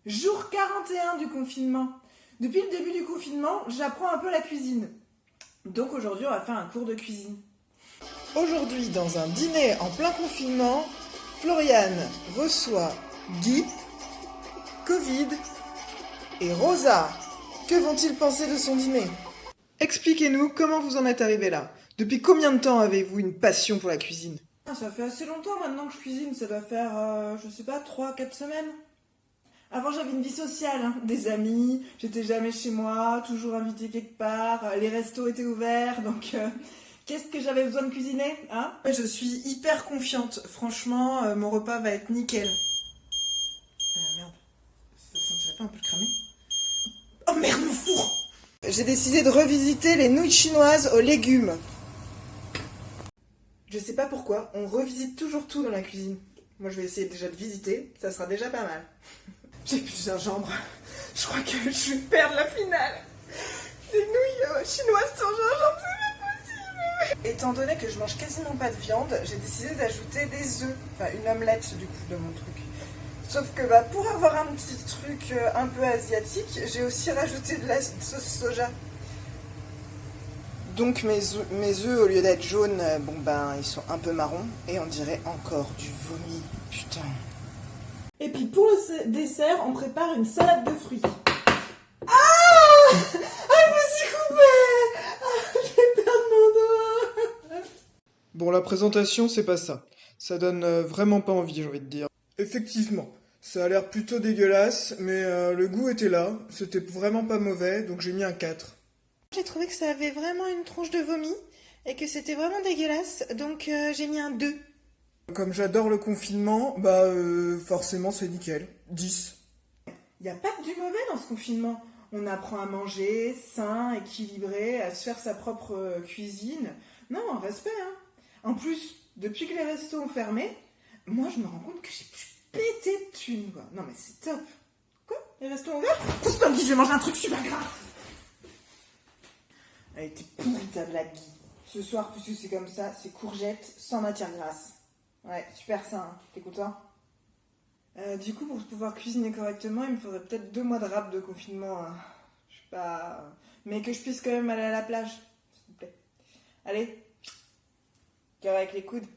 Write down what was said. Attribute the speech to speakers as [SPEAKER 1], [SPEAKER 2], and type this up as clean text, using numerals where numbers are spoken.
[SPEAKER 1] Jour 41 du confinement. Depuis le début du confinement, j'apprends un peu la cuisine. Donc aujourd'hui, on va faire un cours de cuisine. Aujourd'hui, dans un dîner en plein confinement, Floriane reçoit Guy, Covid et Rosa. Que vont-ils penser de son dîner? Expliquez-nous comment vous en êtes arrivé là. Depuis combien de temps avez-vous une passion pour la cuisine? Ça fait assez longtemps maintenant que je cuisine, ça doit faire, je sais pas, 3-4 semaines. Avant j'avais une vie sociale, hein, des amis, j'étais jamais chez moi, toujours invitée quelque part, les restos étaient ouverts, donc qu'est-ce que j'avais besoin de cuisiner, hein? Je suis hyper confiante, franchement, mon repas va être nickel. Merde, ça sentirait pas un peu le cramé? Oh merde, mon four! J'ai décidé de revisiter les nouilles chinoises aux légumes. Je sais pas pourquoi, on revisite toujours tout dans la cuisine. Moi je vais essayer déjà de visiter, ça sera déjà pas mal. J'ai plus de gingembre. Je crois que je vais perdre la finale. Les nouilles chinoises sans gingembre, c'est pas possible. Étant donné que je mange quasiment pas de viande, j'ai décidé d'ajouter des œufs. Enfin, une omelette du coup dans mon truc. Sauf que pour avoir un petit truc un peu asiatique, j'ai aussi rajouté de la sauce soja. Donc mes œufs, au lieu d'être jaunes, ils sont un peu marrons. Et on dirait encore du vomi. Putain. Et puis pour le dessert, on prépare une salade de fruits. Ah, je me suis coupée. Je vais perdre mon doigt.
[SPEAKER 2] Bon, la présentation, c'est pas ça. Ça donne vraiment pas envie, j'ai envie de dire. Effectivement, ça a l'air plutôt dégueulasse, mais le goût était là. C'était vraiment pas mauvais, donc j'ai mis un 4.
[SPEAKER 1] J'ai trouvé que ça avait vraiment une tronche de vomi et que c'était vraiment dégueulasse, donc j'ai mis un 2.
[SPEAKER 2] Comme j'adore le confinement, forcément c'est nickel. 10.
[SPEAKER 1] Il n'y a pas que du mauvais dans ce confinement. On apprend à manger sain, équilibré, à se faire sa propre cuisine. Non, respect, hein. En plus, depuis que les restos ont fermé, moi je me rends compte que j'ai plus pété de thunes, quoi. Non mais c'est top. Quoi? Les restos ont ouvert? Pousse-toi, Guy, je vais manger un truc super gras. Elle était pourrie ta blague, Guy. Ce soir, puisque c'est comme ça, c'est courgettes sans matière grasse. Ouais, super sain, hein. T'es content? Du coup, pour pouvoir cuisiner correctement, il me faudrait peut-être 2 mois de rap de confinement. Hein. Je sais pas. Mais que je puisse quand même aller à la plage, s'il vous plaît. Allez. Cœur avec les coudes.